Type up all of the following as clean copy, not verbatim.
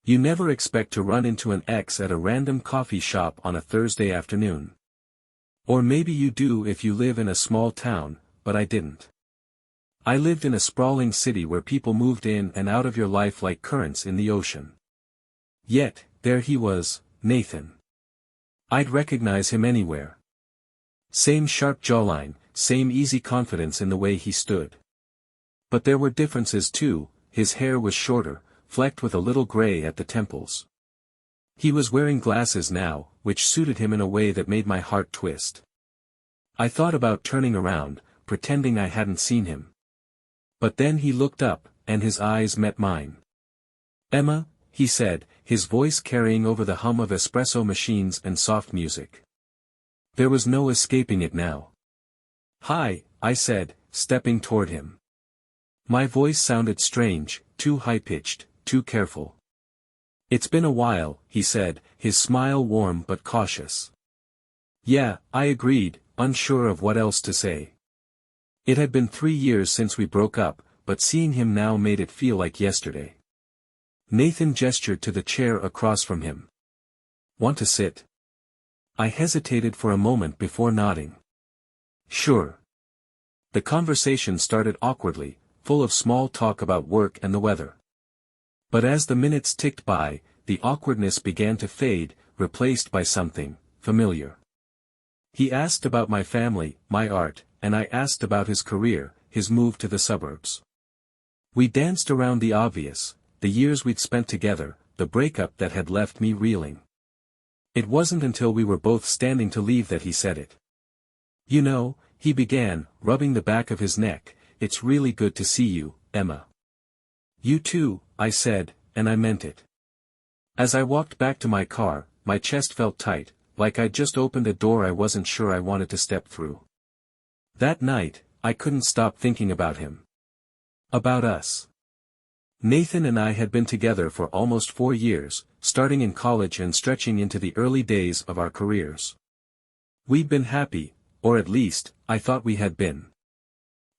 You never expect to run into an ex at a random coffee shop on a Thursday afternoon. Or maybe you do if you live in a small town, but I didn't. I lived in a sprawling city where people moved in and out of your life like currents in the ocean. Yet, there he was, Nathan. I'd recognize him anywhere. Same sharp jawline, same easy confidence in the way he stood. But there were differences too. His hair was shorter, flecked with a little gray at the temples. He was wearing glasses now, which suited him in a way that made my heart twist. I thought about turning around, pretending I hadn't seen him. But then he looked up, and his eyes met mine. "Emma," he said, his voice carrying over the hum of espresso machines and soft music. There was no escaping it now. "Hi," I said, stepping toward him. My voice sounded strange, too high-pitched, too careful. "It's been a while," he said, his smile warm but cautious. "Yeah," I agreed, unsure of what else to say. It had been 3 years since we broke up, but seeing him now made it feel like yesterday. Nathan gestured to the chair across from him. "Want to sit?" I hesitated for a moment before nodding. "Sure." The conversation started awkwardly, full of small talk about work and the weather. But as the minutes ticked by, the awkwardness began to fade, replaced by something familiar. He asked about my family, my art, and I asked about his career, his move to the suburbs. We danced around the obvious, the years we'd spent together, the breakup that had left me reeling. It wasn't until we were both standing to leave that he said it. "You know," he began, rubbing the back of his neck, "it's really good to see you, Emma." "You too," I said, and I meant it. As I walked back to my car, my chest felt tight, like I'd just opened a door I wasn't sure I wanted to step through. That night, I couldn't stop thinking about him. About us. Nathan and I had been together for almost 4 years, starting in college and stretching into the early days of our careers. We'd been happy, or at least, I thought we had been.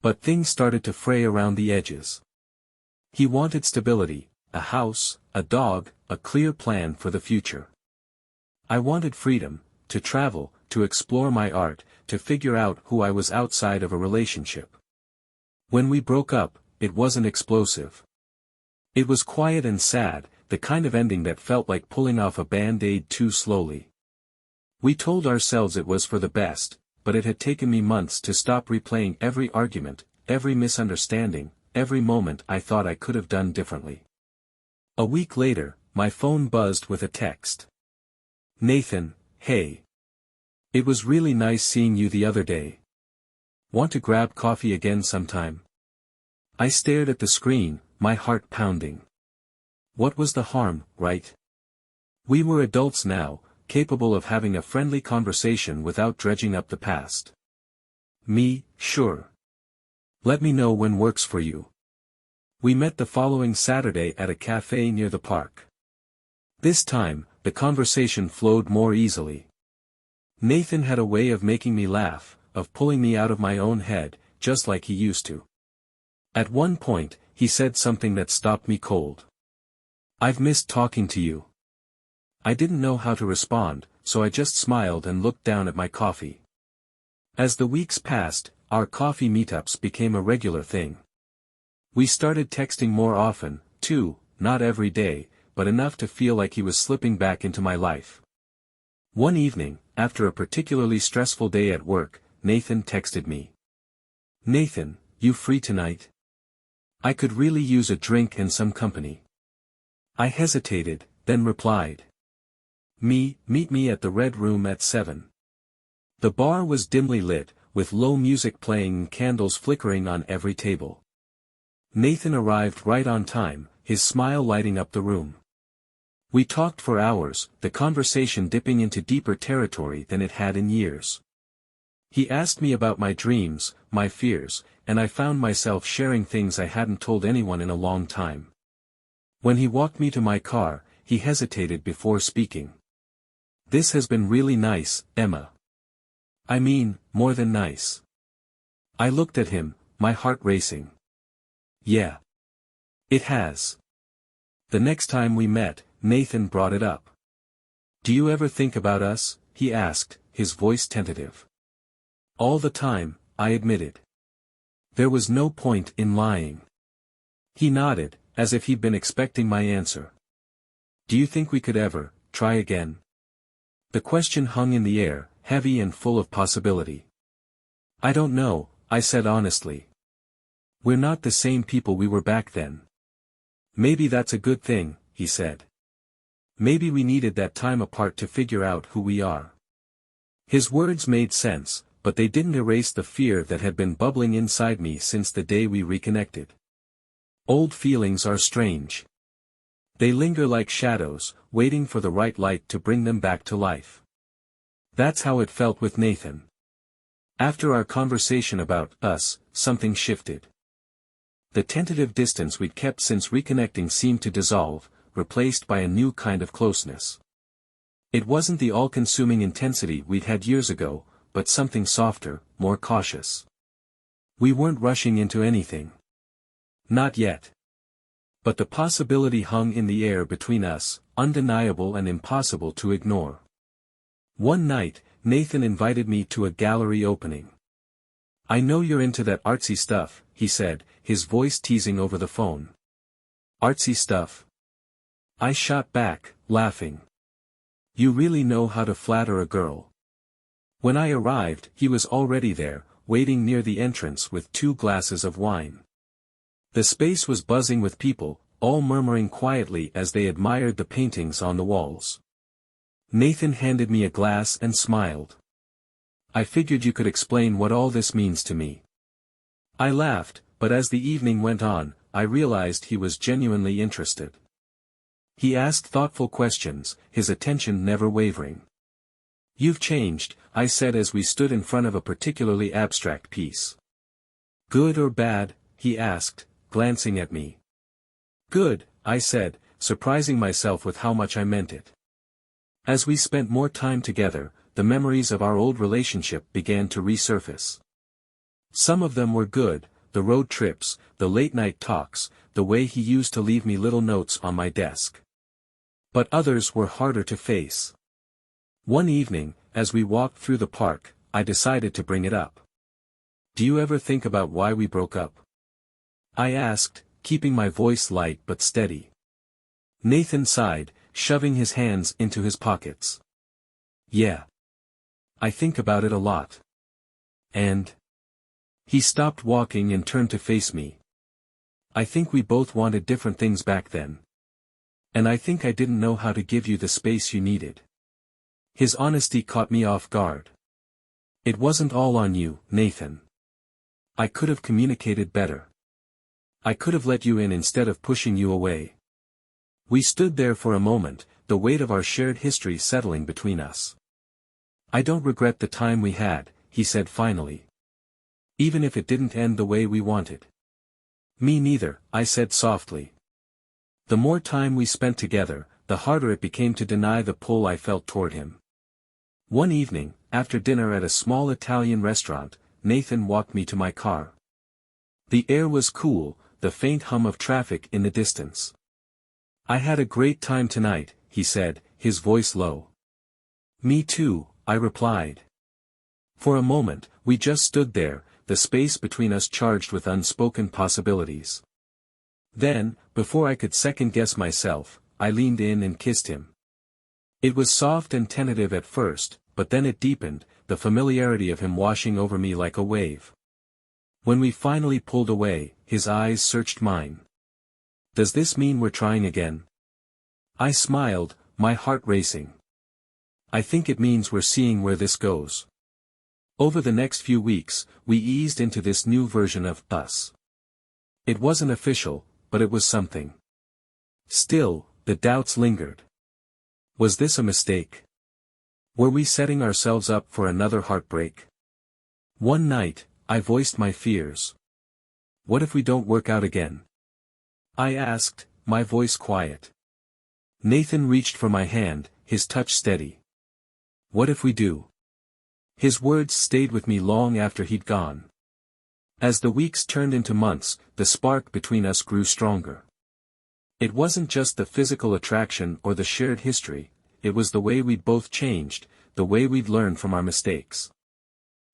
But things started to fray around the edges. He wanted stability, a house, a dog, a clear plan for the future. I wanted freedom, to travel, to explore my art, to figure out who I was outside of a relationship. When we broke up, it wasn't explosive. It was quiet and sad, the kind of ending that felt like pulling off a band-aid too slowly. We told ourselves it was for the best, but it had taken me months to stop replaying every argument, every misunderstanding, every moment I thought I could have done differently. A week later, my phone buzzed with a text. "Nathan, hey. It was really nice seeing you the other day. Want to grab coffee again sometime?" I stared at the screen, my heart pounding. What was the harm, right? We were adults now, capable of having a friendly conversation without dredging up the past. "Me, sure. Let me know when works for you." We met the following Saturday at a cafe near the park. This time, the conversation flowed more easily. Nathan had a way of making me laugh, of pulling me out of my own head, just like he used to. At one point, he said something that stopped me cold. "I've missed talking to you." I didn't know how to respond, so I just smiled and looked down at my coffee. As the weeks passed, our coffee meetups became a regular thing. We started texting more often, too, not every day, but enough to feel like he was slipping back into my life. One evening, after a particularly stressful day at work, Nathan texted me. "Nathan, you free tonight? I could really use a drink and some company." I hesitated, then replied. Meet me at the Red Room at 7. The bar was dimly lit, with low music playing and candles flickering on every table. Nathan arrived right on time, his smile lighting up the room. We talked for hours, the conversation dipping into deeper territory than it had in years. He asked me about my dreams, my fears, and I found myself sharing things I hadn't told anyone in a long time. When he walked me to my car, he hesitated before speaking. "This has been really nice, Emma. I mean, more than nice." I looked at him, my heart racing. "Yeah. It has." The next time we met, Nathan brought it up. "Do you ever think about us?" he asked, his voice tentative. "All the time," I admitted. There was no point in lying. He nodded, as if he'd been expecting my answer. "Do you think we could ever try again?" The question hung in the air, heavy and full of possibility. "I don't know," I said honestly. "We're not the same people we were back then." "Maybe that's a good thing," he said. "Maybe we needed that time apart to figure out who we are." His words made sense, but they didn't erase the fear that had been bubbling inside me since the day we reconnected. Old feelings are strange. They linger like shadows, waiting for the right light to bring them back to life. That's how it felt with Nathan. After our conversation about us, something shifted. The tentative distance we'd kept since reconnecting seemed to dissolve, replaced by a new kind of closeness. It wasn't the all-consuming intensity we'd had years ago, but something softer, more cautious. We weren't rushing into anything. Not yet. But the possibility hung in the air between us, undeniable and impossible to ignore. One night, Nathan invited me to a gallery opening. "I know you're into that artsy stuff," he said, his voice teasing over the phone. "Artsy stuff?" I shot back, laughing. "You really know how to flatter a girl." When I arrived, he was already there, waiting near the entrance with 2 glasses of wine. The space was buzzing with people, all murmuring quietly as they admired the paintings on the walls. Nathan handed me a glass and smiled. "I figured you could explain what all this means to me." I laughed, but as the evening went on, I realized he was genuinely interested. He asked thoughtful questions, his attention never wavering. "You've changed," I said as we stood in front of a particularly abstract piece. "Good or bad?" he asked, glancing at me. "Good," I said, surprising myself with how much I meant it. As we spent more time together, the memories of our old relationship began to resurface. Some of them were good, the road trips, the late-night talks, the way he used to leave me little notes on my desk. But others were harder to face. One evening, as we walked through the park, I decided to bring it up. "Do you ever think about why we broke up?" I asked, keeping my voice light but steady. Nathan sighed, shoving his hands into his pockets. "Yeah. I think about it a lot. And..." He stopped walking and turned to face me. "I think we both wanted different things back then. And I think I didn't know how to give you the space you needed." His honesty caught me off guard. "It wasn't all on you, Nathan. I could have communicated better. I could have let you in instead of pushing you away." We stood there for a moment, the weight of our shared history settling between us. "I don't regret the time we had," he said finally. "Even if it didn't end the way we wanted." "Me neither," I said softly. The more time we spent together, the harder it became to deny the pull I felt toward him. One evening, after dinner at a small Italian restaurant, Nathan walked me to my car. The air was cool, the faint hum of traffic in the distance. "I had a great time tonight," he said, his voice low. "Me too," I replied. For a moment, we just stood there, the space between us charged with unspoken possibilities. Then, before I could second-guess myself, I leaned in and kissed him. It was soft and tentative at first, but then it deepened, the familiarity of him washing over me like a wave. When we finally pulled away, his eyes searched mine. "Does this mean we're trying again?" I smiled, my heart racing. "I think it means we're seeing where this goes." Over the next few weeks, we eased into this new version of us. It wasn't official, but it was something. Still, the doubts lingered. Was this a mistake? Were we setting ourselves up for another heartbreak? One night, I voiced my fears. "What if we don't work out again?" I asked, my voice quiet. Nathan reached for my hand, his touch steady. "What if we do?" His words stayed with me long after he'd gone. As the weeks turned into months, the spark between us grew stronger. It wasn't just the physical attraction or the shared history, it was the way we'd both changed, the way we'd learned from our mistakes.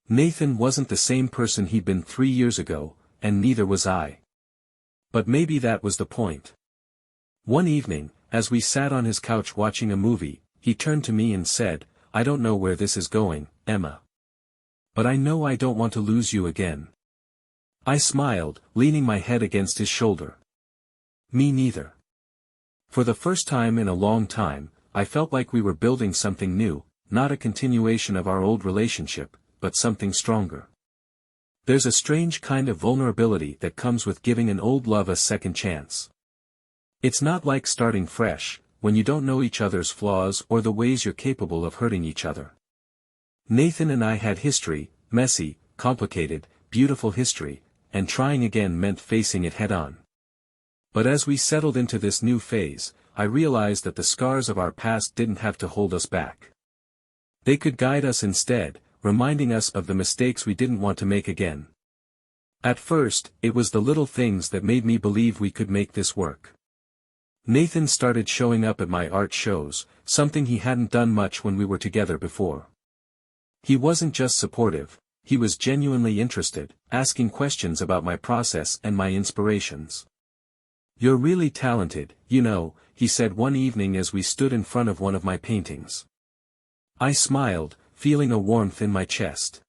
Nathan wasn't the same person he'd been 3 years ago, and neither was I. But maybe that was the point. One evening, as we sat on his couch watching a movie, he turned to me and said, "I don't know where this is going, Emma. But I know I don't want to lose you again." I smiled, leaning my head against his shoulder. Me neither. For the first time in a long time, I felt like we were building something new, not a continuation of our old relationship, but something stronger. There's a strange kind of vulnerability that comes with giving an old love a second chance. It's not like starting fresh, when you don't know each other's flaws or the ways you're capable of hurting each other. Nathan and I had history, messy, complicated, beautiful history, and trying again meant facing it head-on. But as we settled into this new phase, I realized that the scars of our past didn't have to hold us back. They could guide us instead, reminding us of the mistakes we didn't want to make again. At first, it was the little things that made me believe we could make this work. Nathan started showing up at my art shows, something he hadn't done much when we were together before. He wasn't just supportive, he was genuinely interested, asking questions about my process and my inspirations. "You're really talented, you know," he said one evening as we stood in front of one of my paintings. I smiled, feeling a warmth in my chest.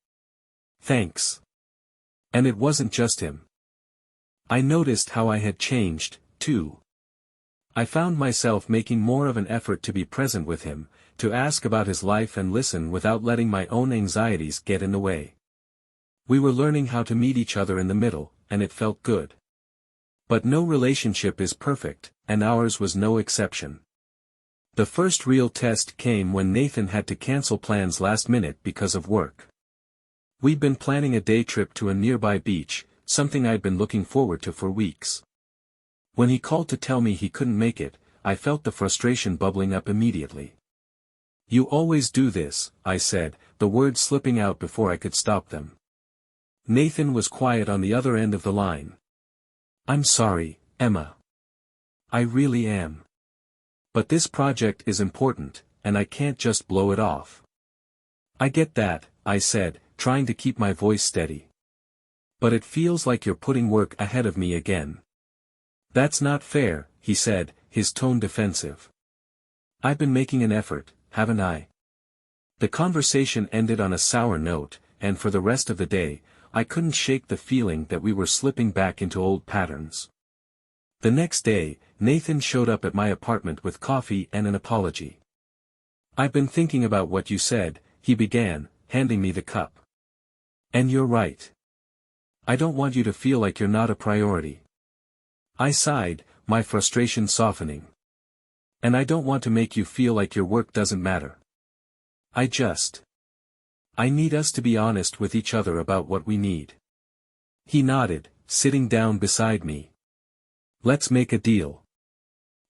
"Thanks." And it wasn't just him. I noticed how I had changed, too. I found myself making more of an effort to be present with him, to ask about his life and listen without letting my own anxieties get in the way. We were learning how to meet each other in the middle, and it felt good. But no relationship is perfect, and ours was no exception. The first real test came when Nathan had to cancel plans last minute because of work. We'd been planning a day trip to a nearby beach, something I'd been looking forward to for weeks. When he called to tell me he couldn't make it, I felt the frustration bubbling up immediately. "You always do this," I said, the words slipping out before I could stop them. Nathan was quiet on the other end of the line. "I'm sorry, Emma. I really am. But this project is important, and I can't just blow it off." "I get that," I said, trying to keep my voice steady. "But it feels like you're putting work ahead of me again." "That's not fair," he said, his tone defensive. "I've been making an effort, haven't I?" The conversation ended on a sour note, and for the rest of the day, I couldn't shake the feeling that we were slipping back into old patterns. The next day, Nathan showed up at my apartment with coffee and an apology. "I've been thinking about what you said," he began, handing me the cup. "And you're right. I don't want you to feel like you're not a priority." I sighed, my frustration softening. "And I don't want to make you feel like your work doesn't matter. I need us to be honest with each other about what we need." He nodded, sitting down beside me. "Let's make a deal.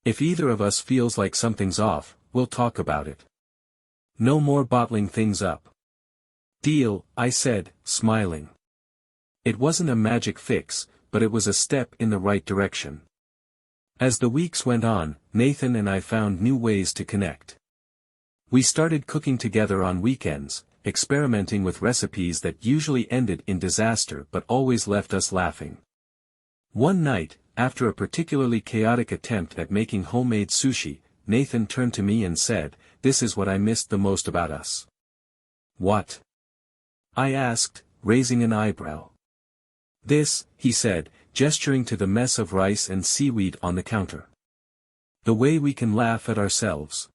If either of us feels like something's off, we'll talk about it. No more bottling things up." "Deal," I said, smiling. It wasn't a magic fix, but it was a step in the right direction. As the weeks went on, Nathan and I found new ways to connect. We started cooking together on weekends, experimenting with recipes that usually ended in disaster but always left us laughing. One night, after a particularly chaotic attempt at making homemade sushi, Nathan turned to me and said, "This is what I missed the most about us." "What?" I asked, raising an eyebrow. "This," he said, gesturing to the mess of rice and seaweed on the counter. "The way we can laugh at ourselves.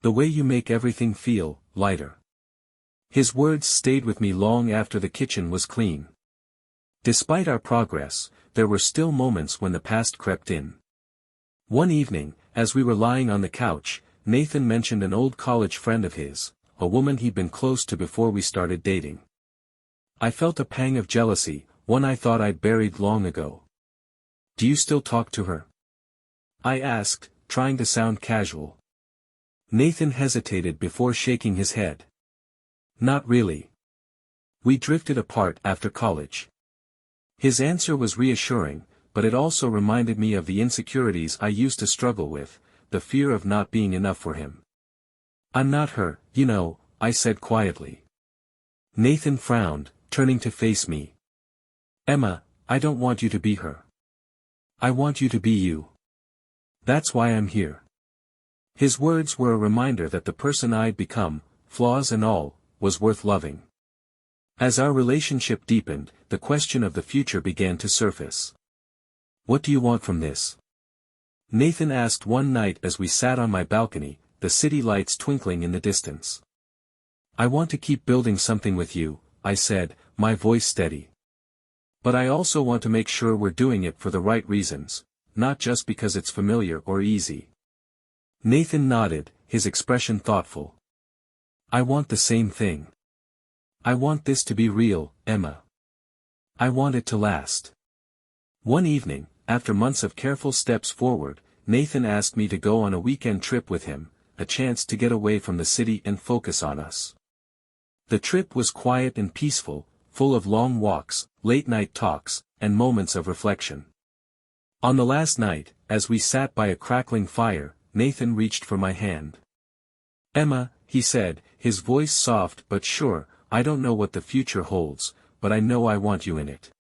The way you make everything feel lighter." His words stayed with me long after the kitchen was clean. Despite our progress, there were still moments when the past crept in. One evening, as we were lying on the couch, Nathan mentioned an old college friend of his, a woman he'd been close to before we started dating. I felt a pang of jealousy, one I thought I'd buried long ago. "Do you still talk to her?" I asked, trying to sound casual. Nathan hesitated before shaking his head. "Not really. We drifted apart after college." His answer was reassuring, but it also reminded me of the insecurities I used to struggle with, the fear of not being enough for him. "I'm not her, you know," I said quietly. Nathan frowned, turning to face me. "Emma, I don't want you to be her. I want you to be you. That's why I'm here." His words were a reminder that the person I'd become, flaws and all, was worth loving. As our relationship deepened, the question of the future began to surface. "What do you want from this?" Nathan asked one night as we sat on my balcony, the city lights twinkling in the distance. "I want to keep building something with you," I said, my voice steady. "But I also want to make sure we're doing it for the right reasons, not just because it's familiar or easy." Nathan nodded, his expression thoughtful. "I want the same thing. I want this to be real, Emma. I want it to last." One evening, after months of careful steps forward, Nathan asked me to go on a weekend trip with him, a chance to get away from the city and focus on us. The trip was quiet and peaceful, full of long walks, late-night talks, and moments of reflection. On the last night, as we sat by a crackling fire, Nathan reached for my hand. "Emma," he said, his voice soft but sure, "I don't know what the future holds, but I know I want you in it."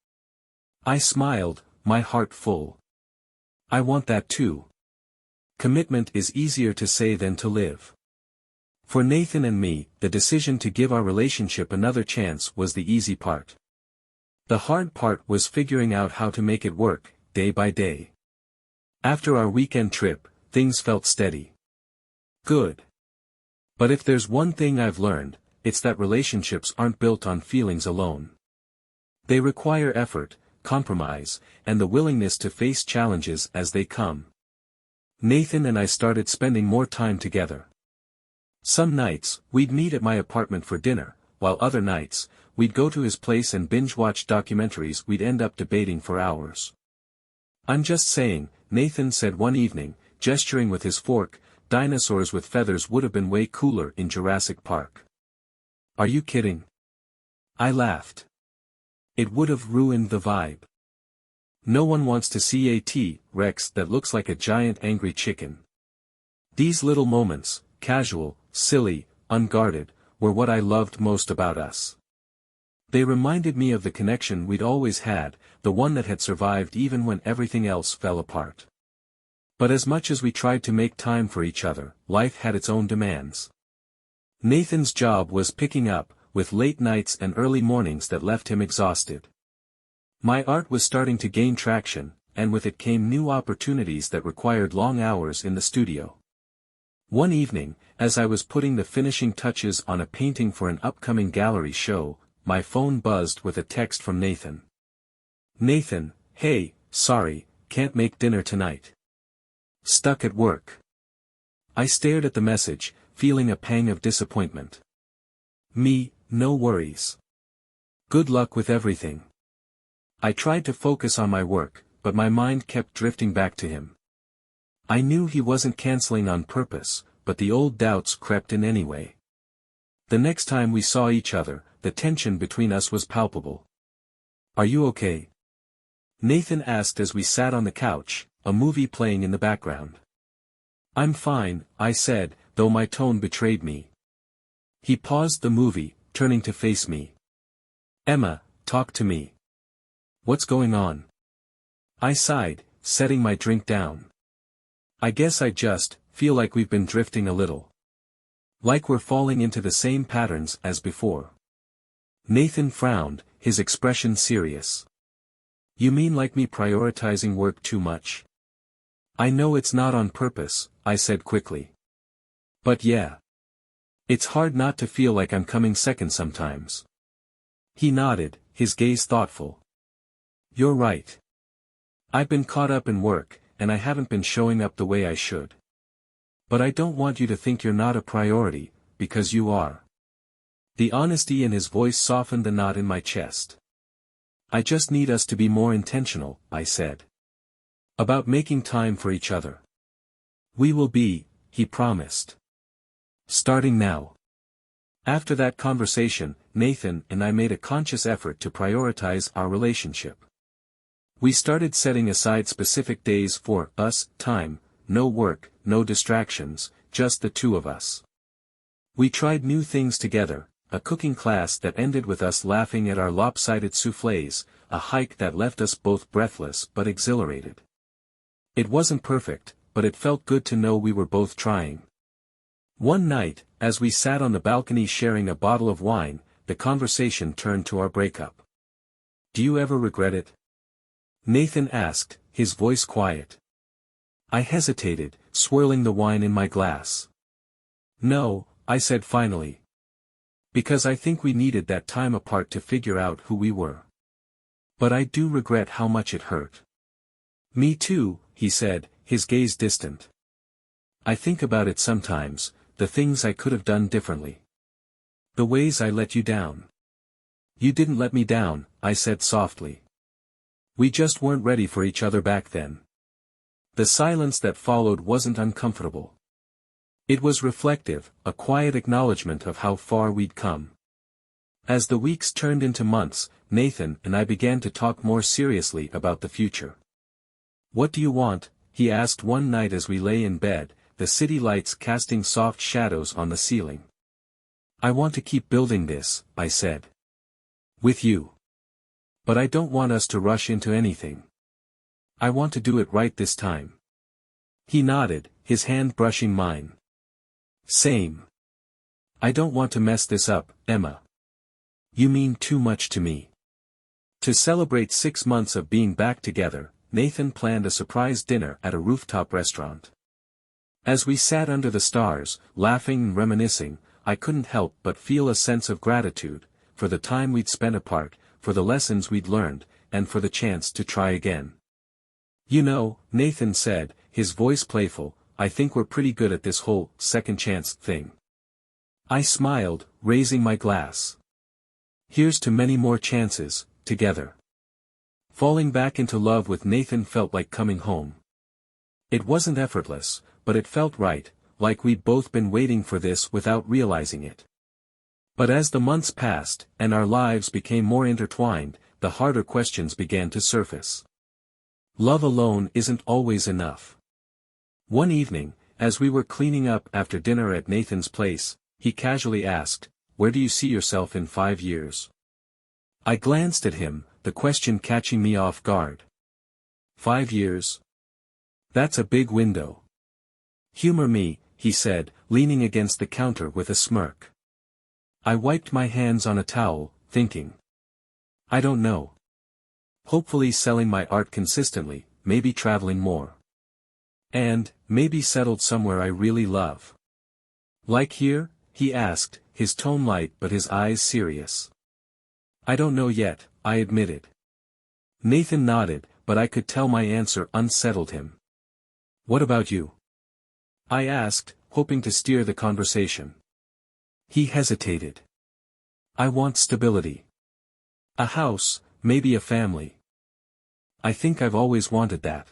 I smiled, my heart full. "I want that too." Commitment is easier to say than to live. For Nathan and me, the decision to give our relationship another chance was the easy part. The hard part was figuring out how to make it work, day by day. After our weekend trip, things felt steady. Good. But if there's one thing I've learned, it's that relationships aren't built on feelings alone. They require effort, compromise, and the willingness to face challenges as they come. Nathan and I started spending more time together. Some nights, we'd meet at my apartment for dinner, while other nights, we'd go to his place and binge-watch documentaries we'd end up debating for hours. "I'm just saying," Nathan said one evening, gesturing with his fork, "dinosaurs with feathers would have been way cooler in Jurassic Park." "Are you kidding?" I laughed. "It would have ruined the vibe. No one wants to see a T-Rex that looks like a giant angry chicken." These little moments, casual, silly, unguarded, were what I loved most about us. They reminded me of the connection we'd always had, the one that had survived even when everything else fell apart. But as much as we tried to make time for each other, life had its own demands. Nathan's job was picking up, with late nights and early mornings that left him exhausted. My art was starting to gain traction, and with it came new opportunities that required long hours in the studio. One evening, as I was putting the finishing touches on a painting for an upcoming gallery show, my phone buzzed with a text from Nathan. "Nathan, hey, sorry, can't make dinner tonight. Stuck at work." I stared at the message, feeling a pang of disappointment. No worries. Good luck with everything." I tried to focus on my work, but my mind kept drifting back to him. I knew he wasn't canceling on purpose, but the old doubts crept in anyway. The next time we saw each other, the tension between us was palpable. "Are you okay?" Nathan asked as we sat on the couch, a movie playing in the background. "I'm fine," I said, though my tone betrayed me. He paused the movie, turning to face me. "Emma, talk to me. What's going on?" I sighed, setting my drink down. "I guess I just feel like we've been drifting a little. Like we're falling into the same patterns as before." Nathan frowned, his expression serious. "You mean like me prioritizing work too much?" "I know it's not on purpose," I said quickly. "But yeah. It's hard not to feel like I'm coming second sometimes." He nodded, his gaze thoughtful. "You're right. I've been caught up in work, and I haven't been showing up the way I should. But I don't want you to think you're not a priority, because you are." The honesty in his voice softened the knot in my chest. "I just need us to be more intentional," I said. "About making time for each other." "We will be," he promised. "Starting now." After that conversation, Nathan and I made a conscious effort to prioritize our relationship. We started setting aside specific days for us time, no work, no distractions, just the two of us. We tried new things together, a cooking class that ended with us laughing at our lopsided soufflés, a hike that left us both breathless but exhilarated. It wasn't perfect, but it felt good to know we were both trying. One night, as we sat on the balcony sharing a bottle of wine, the conversation turned to our breakup. "Do you ever regret it?" Nathan asked, his voice quiet. I hesitated, swirling the wine in my glass. "No," I said finally. "Because I think we needed that time apart to figure out who we were. But I do regret how much it hurt." "Me too," he said, his gaze distant. "I think about it sometimes, the things I could have done differently. The ways I let you down." "You didn't let me down," I said softly. "We just weren't ready for each other back then." The silence that followed wasn't uncomfortable. It was reflective, a quiet acknowledgement of how far we'd come. As the weeks turned into months, Nathan and I began to talk more seriously about the future. "What do you want?" he asked one night as we lay in bed, the city lights casting soft shadows on the ceiling. "I want to keep building this," I said. "With you. But I don't want us to rush into anything. I want to do it right this time." He nodded, his hand brushing mine. "Same. I don't want to mess this up, Emma. You mean too much to me." To celebrate 6 months of being back together, Nathan planned a surprise dinner at a rooftop restaurant. As we sat under the stars, laughing and reminiscing, I couldn't help but feel a sense of gratitude, for the time we'd spent apart, for the lessons we'd learned, and for the chance to try again. "You know," Nathan said, his voice playful, "I think we're pretty good at this whole second chance thing." I smiled, raising my glass. "Here's to many more chances, together." Falling back into love with Nathan felt like coming home. It wasn't effortless, but it felt right, like we'd both been waiting for this without realizing it. But as the months passed, and our lives became more intertwined, the harder questions began to surface. Love alone isn't always enough. One evening, as we were cleaning up after dinner at Nathan's place, he casually asked, "Where do you see yourself in 5 years?" I glanced at him, the question catching me off guard. 5 years? That's a big window. "Humor me," he said, leaning against the counter with a smirk. I wiped my hands on a towel, thinking. I don't know. Hopefully selling my art consistently, maybe traveling more. And, maybe settled somewhere I really love. "Like here?" he asked, his tone light but his eyes serious. "I don't know yet," I admitted. Nathan nodded, but I could tell my answer unsettled him. "What about you?" I asked, hoping to steer the conversation. He hesitated. "I want stability. A house, maybe a family. I think I've always wanted that."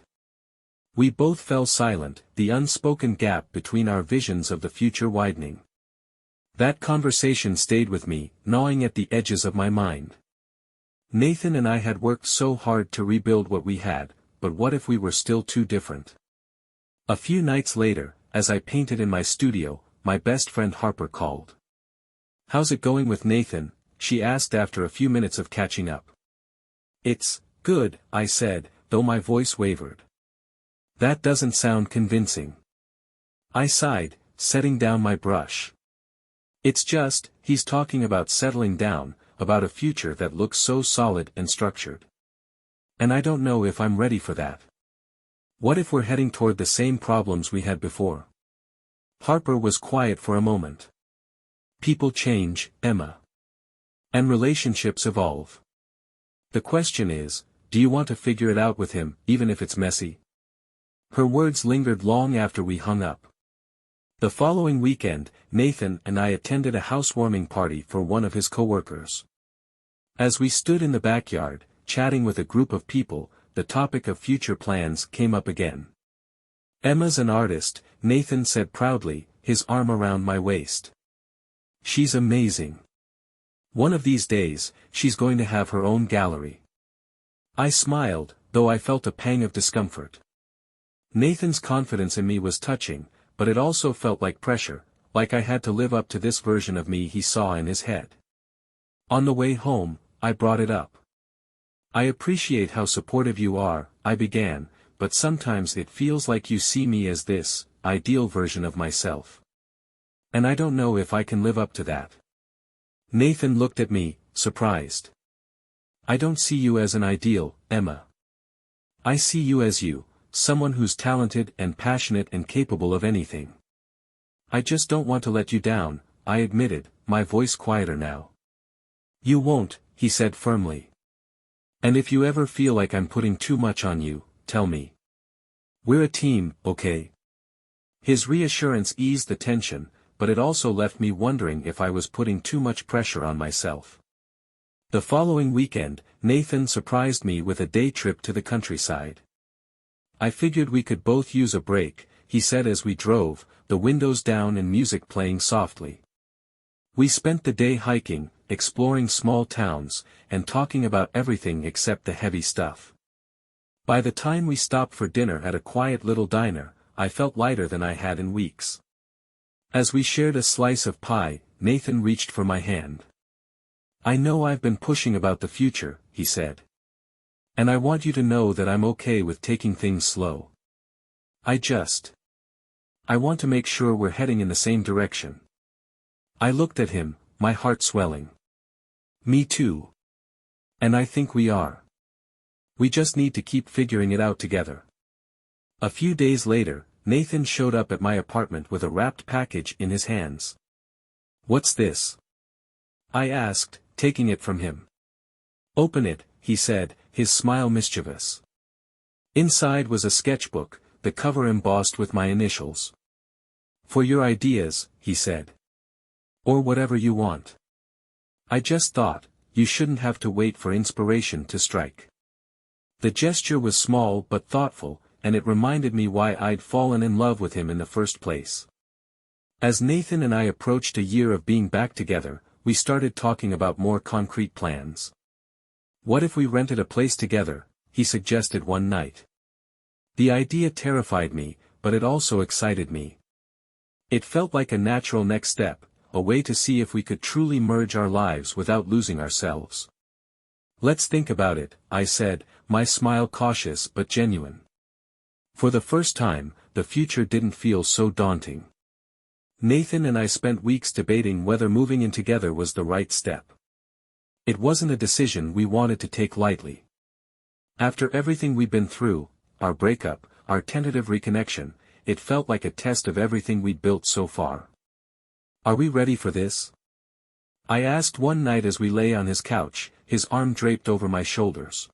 We both fell silent, the unspoken gap between our visions of the future widening. That conversation stayed with me, gnawing at the edges of my mind. Nathan and I had worked so hard to rebuild what we had, but what if we were still too different? A few nights later, as I painted in my studio, my best friend Harper called. "How's it going with Nathan?" she asked after a few minutes of catching up. "It's good," I said, though my voice wavered. "That doesn't sound convincing." I sighed, setting down my brush. "It's just, he's talking about settling down, about a future that looks so solid and structured. And I don't know if I'm ready for that. What if we're heading toward the same problems we had before?" Harper was quiet for a moment. "People change, Emma. And relationships evolve. The question is, do you want to figure it out with him, even if it's messy?" Her words lingered long after we hung up. The following weekend, Nathan and I attended a housewarming party for one of his coworkers. As we stood in the backyard, chatting with a group of people, the topic of future plans came up again. "Emma's an artist," Nathan said proudly, his arm around my waist. "She's amazing. One of these days, she's going to have her own gallery." I smiled, though I felt a pang of discomfort. Nathan's confidence in me was touching, but it also felt like pressure, like I had to live up to this version of me he saw in his head. On the way home, I brought it up. "I appreciate how supportive you are," I began, "but sometimes it feels like you see me as this ideal version of myself. And I don't know if I can live up to that." Nathan looked at me, surprised. "I don't see you as an ideal, Emma. I see you as you, someone who's talented and passionate and capable of anything." "I just don't want to let you down," I admitted, my voice quieter now. "You won't," he said firmly. "And if you ever feel like I'm putting too much on you, tell me. We're a team, okay?" His reassurance eased the tension, but it also left me wondering if I was putting too much pressure on myself. The following weekend, Nathan surprised me with a day trip to the countryside. "I figured we could both use a break," he said as we drove, the windows down and music playing softly. We spent the day hiking, exploring small towns, and talking about everything except the heavy stuff. By the time we stopped for dinner at a quiet little diner, I felt lighter than I had in weeks. As we shared a slice of pie, Nathan reached for my hand. "I know I've been pushing about the future," he said. "And I want you to know that I'm okay with taking things slow. I want to make sure we're heading in the same direction." I looked at him, my heart swelling. "Me too. And I think we are. We just need to keep figuring it out together." A few days later, Nathan showed up at my apartment with a wrapped package in his hands. "What's this?" I asked, taking it from him. "Open it," he said, his smile mischievous. Inside was a sketchbook, the cover embossed with my initials. "For your ideas," he said. "Or whatever you want. I just thought, you shouldn't have to wait for inspiration to strike." The gesture was small but thoughtful, and it reminded me why I'd fallen in love with him in the first place. As Nathan and I approached a year of being back together, we started talking about more concrete plans. "What if we rented a place together?" he suggested one night. The idea terrified me, but it also excited me. It felt like a natural next step, a way to see if we could truly merge our lives without losing ourselves. "Let's think about it," I said, my smile cautious but genuine. For the first time, the future didn't feel so daunting. Nathan and I spent weeks debating whether moving in together was the right step. It wasn't a decision we wanted to take lightly. After everything we'd been through, our breakup, our tentative reconnection, it felt like a test of everything we'd built so far. "Are we ready for this?" I asked one night as we lay on his couch, his arm draped over my shoulders.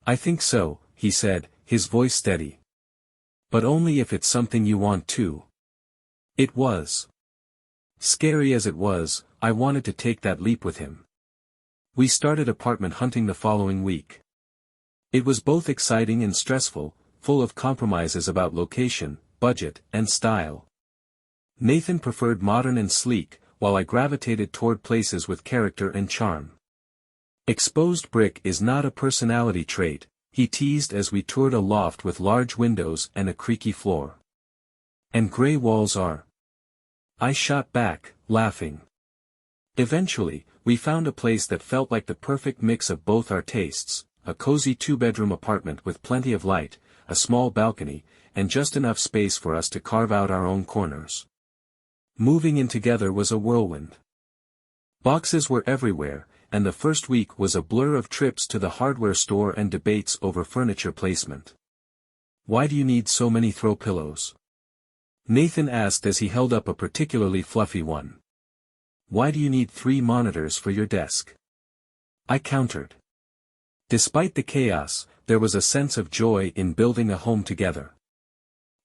"I think so," he said, his voice steady. "But only if it's something you want too." It was. Scary as it was, I wanted to take that leap with him. We started apartment hunting the following week. It was both exciting and stressful, full of compromises about location, budget, and style. Nathan preferred modern and sleek, while I gravitated toward places with character and charm. "Exposed brick is not a personality trait," he teased as we toured a loft with large windows and a creaky floor. "And gray walls are." I shot back, laughing. Eventually, we found a place that felt like the perfect mix of both our tastes, a cozy two-bedroom apartment with plenty of light, a small balcony, and just enough space for us to carve out our own corners. Moving in together was a whirlwind. Boxes were everywhere, and the first week was a blur of trips to the hardware store and debates over furniture placement. "Why do you need so many throw pillows?" Nathan asked as he held up a particularly fluffy one. "Why do you need 3 monitors for your desk?" I countered. Despite the chaos, there was a sense of joy in building a home together.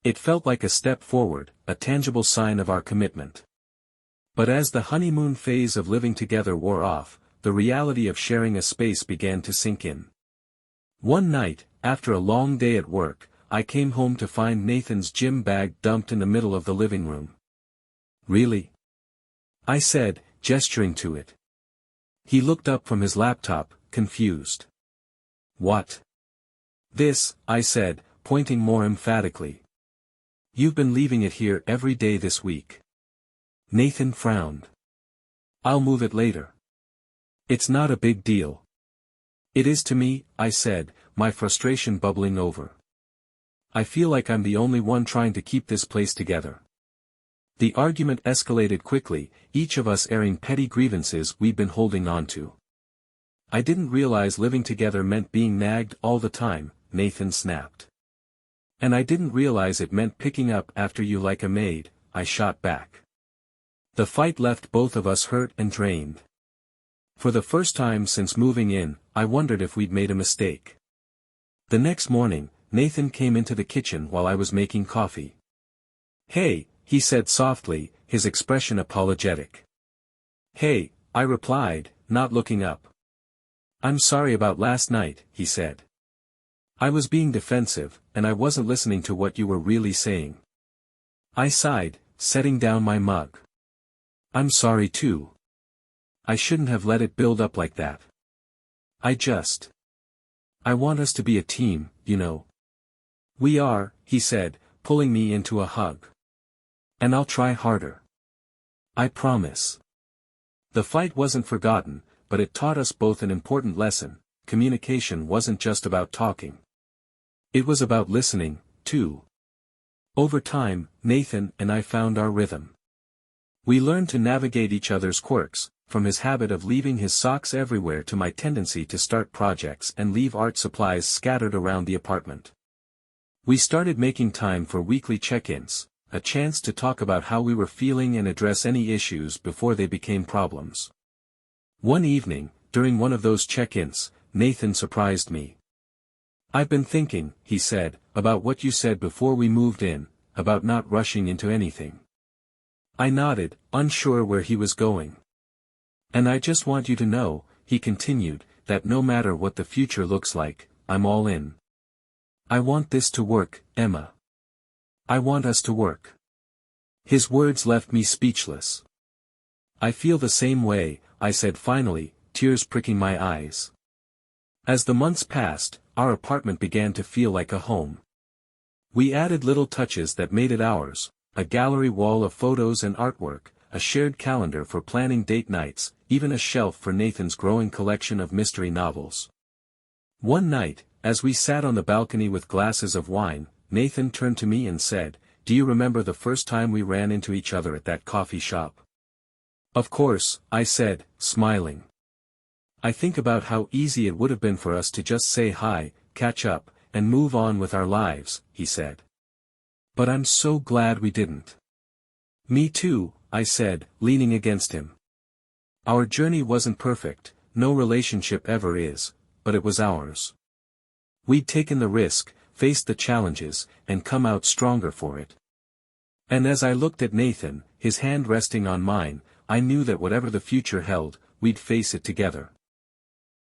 It felt like a step forward, a tangible sign of our commitment. But as the honeymoon phase of living together wore off, the reality of sharing a space began to sink in. One night, after a long day at work, I came home to find Nathan's gym bag dumped in the middle of the living room. "Really?" I said, gesturing to it. He looked up from his laptop, confused. "What?" This, I said, pointing more emphatically. You've been leaving it here every day this week. Nathan frowned. I'll move it later. It's not a big deal. It is to me, I said, my frustration bubbling over. I feel like I'm the only one trying to keep this place together. The argument escalated quickly, each of us airing petty grievances we'd been holding on to. I didn't realize living together meant being nagged all the time, Nathan snapped. And I didn't realize it meant picking up after you like a maid, I shot back. The fight left both of us hurt and drained. For the first time since moving in, I wondered if we'd made a mistake. The next morning, Nathan came into the kitchen while I was making coffee. Hey, he said softly, his expression apologetic. Hey, I replied, not looking up. I'm sorry about last night, he said. I was being defensive, and I wasn't listening to what you were really saying. I sighed, setting down my mug. I'm sorry too. I shouldn't have let it build up like that. I want us to be a team, you know. We are, he said, pulling me into a hug. And I'll try harder. I promise. The fight wasn't forgotten, but it taught us both an important lesson: communication wasn't just about talking. It was about listening, too. Over time, Nathan and I found our rhythm. We learned to navigate each other's quirks, from his habit of leaving his socks everywhere to my tendency to start projects and leave art supplies scattered around the apartment. We started making time for weekly check-ins, a chance to talk about how we were feeling and address any issues before they became problems. One evening, during one of those check-ins, Nathan surprised me. I've been thinking, he said, about what you said before we moved in, about not rushing into anything. I nodded, unsure where he was going. And I just want you to know, he continued, that no matter what the future looks like, I'm all in. I want this to work, Emma. I want us to work. His words left me speechless. I feel the same way, I said finally, tears pricking my eyes. As the months passed, our apartment began to feel like a home. We added little touches that made it ours: a gallery wall of photos and artwork, a shared calendar for planning date nights, even a shelf for Nathan's growing collection of mystery novels. One night, as we sat on the balcony with glasses of wine, Nathan turned to me and said, "Do you remember the first time we ran into each other at that coffee shop?" "Of course," I said, smiling. "I think about how easy it would have been for us to just say hi, catch up, and move on with our lives," he said. "But I'm so glad we didn't." "Me too," I said, leaning against him. "Our journey wasn't perfect, no relationship ever is, but it was ours. We'd taken the risk, faced the challenges, and come out stronger for it." And as I looked at Nathan, his hand resting on mine, I knew that whatever the future held, we'd face it together.